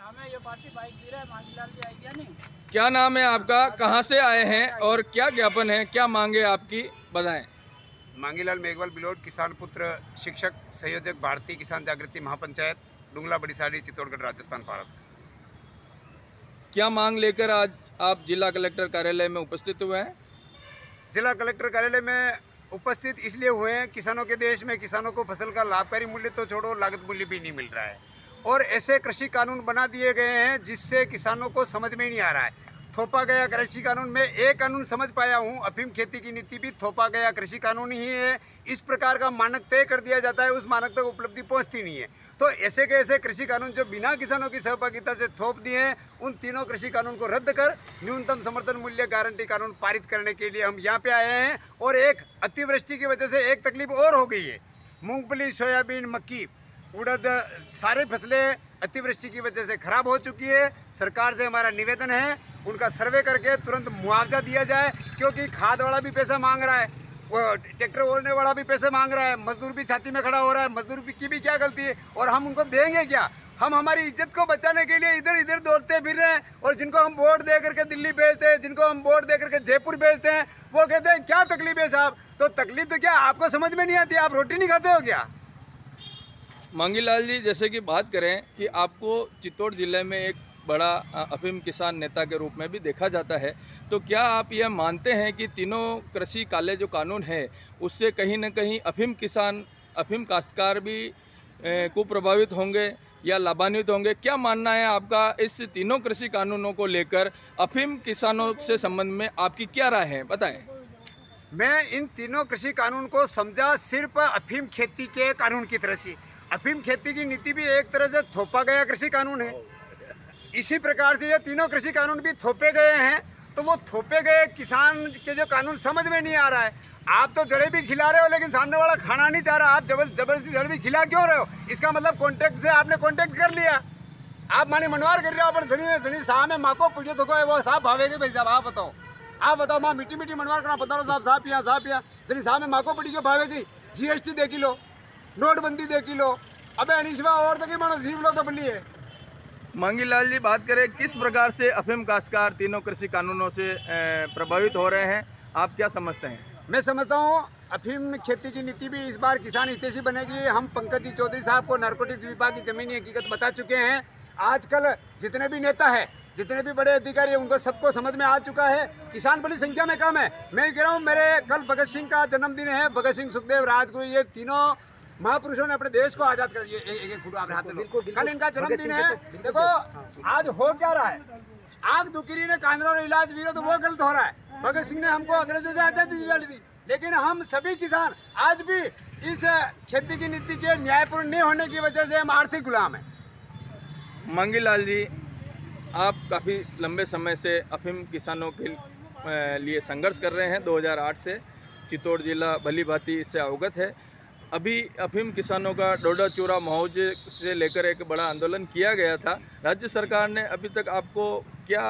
नाम है ये पाची बाइक दी रहा है मांगीलाल जी आई क्या नहीं। क्या नाम है आपका, कहाँ से आए हैं और क्या ज्ञापन है, क्या मांगे आपकी, बताएं। मांगीलाल मेघवाल बिलोट, किसान पुत्र, शिक्षक, संयोजक, भारतीय किसान जागृति महापंचायत, डुंगला बड़ीसाड़ी, चित्तौड़गढ़, राजस्थान, भारत। क्या मांग लेकर आज आप जिला कलेक्टर कार्यालय में उपस्थित हुए हैं? जिला कलेक्टर कार्यालय में उपस्थित इसलिए हुए हैं, किसानों के देश में किसानों को फसल का लाभकारी मूल्य तो छोड़ो, लागत मूल्य भी नहीं मिल रहा है और ऐसे कृषि कानून बना दिए गए हैं जिससे किसानों को समझ में नहीं आ रहा है। थोपा गया कृषि कानून में एक कानून समझ पाया हूँ, अफीम खेती की नीति भी थोपा गया कृषि कानून ही है। इस प्रकार का मानक तय कर दिया जाता है, उस मानक तक उपलब्धि पहुँचती नहीं है। तो ऐसे के ऐसे कृषि कानून जो बिना किसानों की सहभागिता से थोप दिए हैं, उन तीनों कृषि कानून को रद्द कर न्यूनतम समर्थन मूल्य गारंटी कानून पारित करने के लिए हम यहाँ पे आए हैं। और एक अतिवृष्टि की वजह से एक तकलीफ और हो गई है। मूंगफली, सोयाबीन, मक्की, उड़द, सारी फसलें अतिवृष्टि की वजह से खराब हो चुकी है। सरकार से हमारा निवेदन है उनका सर्वे करके तुरंत मुआवजा दिया जाए, क्योंकि खाद वाला भी पैसा मांग रहा है, वो ट्रैक्टर ओढ़ने वाला भी पैसे मांग रहा है, मजदूर भी छाती में खड़ा हो रहा है। मजदूर की भी क्या गलती है और हम उनको देंगे क्या? हम हमारी इज्जत को बचाने के लिए इधर इधर दौड़ते फिर रहे हैं और जिनको हम वोट दे करके दिल्ली भेजते हैं, जिनको हम वोट दे करके जयपुर भेजते हैं, वो कहते हैं क्या तकलीफ है साहब। तो तकलीफ तो क्या आपको समझ में नहीं आती? आप रोटी नहीं खाते हो क्या? मांगीलाल जी, जैसे कि बात करें कि आपको चित्तौड़ जिले में एक बड़ा अफीम किसान नेता के रूप में भी देखा जाता है, तो क्या आप यह मानते हैं कि तीनों कृषि काले जो कानून है उससे कहीं ना कहीं अफीम किसान, अफीम काश्तकार भी कुप्रभावित होंगे या लाभान्वित होंगे? क्या मानना है आपका इस तीनों कृषि कानूनों को लेकर? अफीम किसानों से संबंध में आपकी क्या राय है, बताएं। मैं इन तीनों कृषि कानून को समझा सिर्फ अफीम खेती के कानून की तरह से। अफीम खेती की नीति भी एक तरह से थोपा गया कृषि कानून है, इसी प्रकार से ये तीनों कृषि कानून भी थोपे गए हैं। तो वो थोपे गए किसान के जो कानून समझ में नहीं आ रहा है। आप तो जड़े भी खिला रहे हो लेकिन सामने वाला खाना नहीं चाह रहा, आप जबरदस्ती जड़ भी खिला क्यों रहे हो? इसका मतलब कॉन्ट्रैक्ट से आपने कॉन्ट्रैक्ट कर लिया, आप माने मनवार कर रहे हो। अपन धनी साहब में माँ को पूछो तो वो साहब भावेगे भाई साहब, आप बताओ माँ मीठी मीठी मनवार करना पता साहब पिया धनी साहब में माँ को पड़ी क्यों भावेगी? GST देखी लो, नोटबंदी देखी लो, अबे अनिशवा और तो मानो जीव लो तो बलिए। मांगीलाल जी, बात करें किस प्रकार से अफीम काश्तकार तीनों कृषि कानूनों से प्रभावित हो रहे हैं, आप क्या समझते हैं? मैं समझता हूँ अफीम खेती की नीति भी इस बार किसान हितैषी बनेगी। हम पंकज जी चौधरी साहब को नारकोटिक्स विभाग की जमीनी हकीकत बता चुके हैं। आजकल जितने भी नेता है, जितने भी बड़े अधिकारी हैं, उनको सबको समझ में आ चुका है। किसान बड़ी संख्या में कम है। मैं कह रहा हूँ मेरे कल भगत सिंह का जन्मदिन है। भगत सिंह, सुखदेव, राजगुरु, ये तीनों महापुरुषों ने अपने देश को आजाद कर दिया। एक फोटो आपने हाथ में लो, कल इनका जन्मदिन है। देखो आज हो क्या रहा है, आग दुखरी ने कांदरा और इलाज वीरो, तो वो गलत हो रहा है। भगत सिंह ने हमको अंग्रेजों से आजादी दिला दी, लेकिन हम सभी किसान आज भी इस खेती की नीति के न्यायपूर्ण नहीं होने की वजह से हम आर्थिक गुलाम हैं। मांगीलाल जी, आप काफ़ी लंबे समय से अफीम किसानों के लिए संघर्ष कर रहे हैं। 2008 से चित्तौड़ जिला भली भांति इससे अवगत है। अभी अफीम किसानों का डोडा चूरा मुआवजे से लेकर एक बड़ा आंदोलन किया गया था। राज्य सरकार ने अभी तक आपको क्या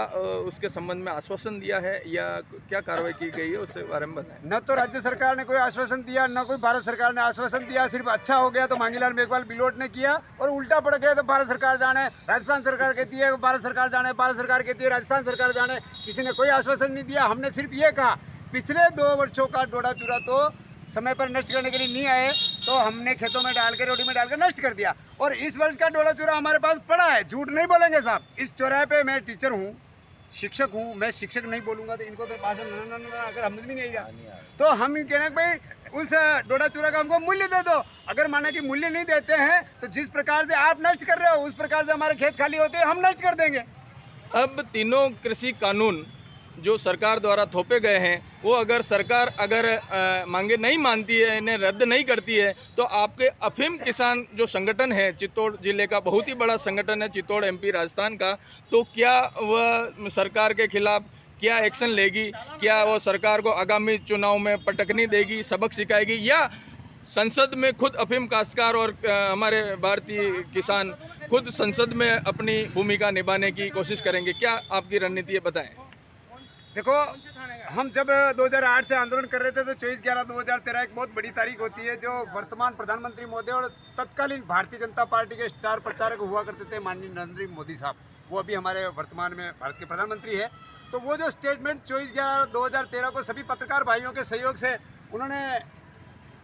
उसके संबंध में आश्वासन दिया है या क्या कार्रवाई की गई है, उसके बारे में बताएं। न तो राज्य सरकार ने कोई आश्वासन दिया, न कोई भारत सरकार ने आश्वासन दिया। सिर्फ अच्छा हो गया तो मांगीलाल मेघवाल बिलोट ने किया और उल्टा पड़ गया तो भारत सरकार जाने, राजस्थान सरकार कहती है भारत सरकार जाने, भारत सरकार कहती है राजस्थान सरकार जाने। किसी ने कोई आश्वासन नहीं दिया। हमने सिर्फ ये कहा पिछले 2 वर्षों का डोडा चूरा तो समय पर नष्ट करने के लिए नहीं आए, तो हमने खेतों में डाल के, रोटी में डाल के नष्ट कर दिया। और इस वर्ष का डोडा चूरा हमारे पास पड़ा है, झूठ नहीं बोलेंगे साहब। इस चौराहे पे मैं टीचर हूँ, शिक्षक हूँ, मैं शिक्षक नहीं बोलूँगा तो इनको तो भाषण अगर समझ भी नहीं आएगा। तो हम कह रहे हैं भाई उस डोडा चूरा का हमको मूल्य दे दो। अगर माना कि मूल्य नहीं देते हैं तो जिस प्रकार से आप नष्ट कर रहे हो उस प्रकार से हमारे खेत खाली होते हैं, हम नष्ट कर देंगे। अब तीनों कृषि कानून जो सरकार द्वारा थोपे गए हैं, वो अगर सरकार मांगे नहीं मानती है, इन्हें रद्द नहीं करती है, तो आपके अफीम किसान जो संगठन है, चित्तौड़ जिले का बहुत ही बड़ा संगठन है, चित्तौड़ MP राजस्थान का, तो क्या वह सरकार के खिलाफ क्या एक्शन लेगी? क्या वो सरकार को आगामी चुनाव में पटकनी देगी, सबक सिखाएगी, या संसद में खुद अफीम काश्तकार और हमारे भारतीय किसान खुद संसद में अपनी भूमिका निभाने की कोशिश करेंगे? क्या आपकी रणनीति है, बताएं। देखो, हम जब 2008 से आंदोलन कर रहे थे तो 24/11/2013 एक बहुत बड़ी तारीख होती है, जो वर्तमान प्रधानमंत्री महोदय और तत्कालीन भारतीय जनता पार्टी के स्टार प्रचारक हुआ करते थे माननीय नरेंद्र मोदी साहब, वो अभी हमारे वर्तमान में भारत के प्रधानमंत्री है। तो वो जो स्टेटमेंट 24/11/2013 को सभी पत्रकार भाइयों के सहयोग से उन्होंने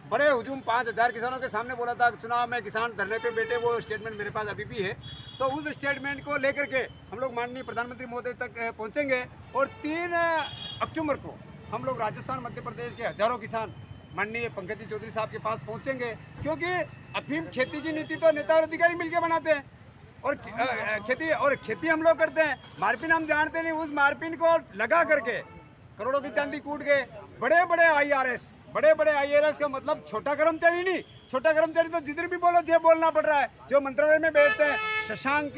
बड़े हुजूम 5000 किसानों के सामने बोला था, चुनाव में किसान धरने पे बैठे, वो स्टेटमेंट मेरे पास अभी भी है। तो उस स्टेटमेंट को लेकर के हम लोग माननीय प्रधानमंत्री महोदय तक पहुंचेंगे और 3 अक्टूबर को हम लोग राजस्थान मध्य प्रदेश के हजारों किसान माननीय पंकज जी चौधरी साहब के पास पहुंचेंगे, क्योंकि अफीम खेती की नीति तो नेता और अधिकारी मिलकर बनाते हैं और खेती हम लोग करते हैं। मारपीन हम जानते नहीं, उस मारपीन को लगा करके करोड़ों की चांदी कूट गए। बड़े बड़े IRS का मतलब छोटा कर्मचारी नहीं, छोटा कर्मचारी तो जिधर भी बोलो जो बोलना पड़ रहा है, जो मंत्रालय में बैठते हैं। शशांक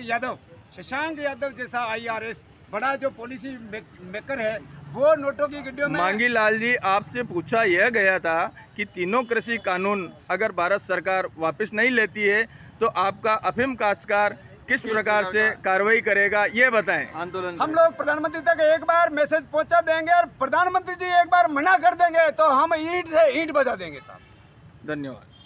यादव जैसा IRS बड़ा जो पॉलिसी मेकर है, वो नोटों की गड्डियों में। मांगी लाल जी, आपसे पूछा यह गया था कि तीनों कृषि कानून अगर भारत सरकार वापस नहीं लेती है तो आपका अफीम काश्तकार किस प्रकार से कार्रवाई करेगा, ये बताएं। आंदोलन हम लोग प्रधानमंत्री तक एक बार मैसेज पहुंचा देंगे और प्रधानमंत्री जी एक बार मना कर देंगे तो हम ईंट से ईंट बजा देंगे साहब। धन्यवाद।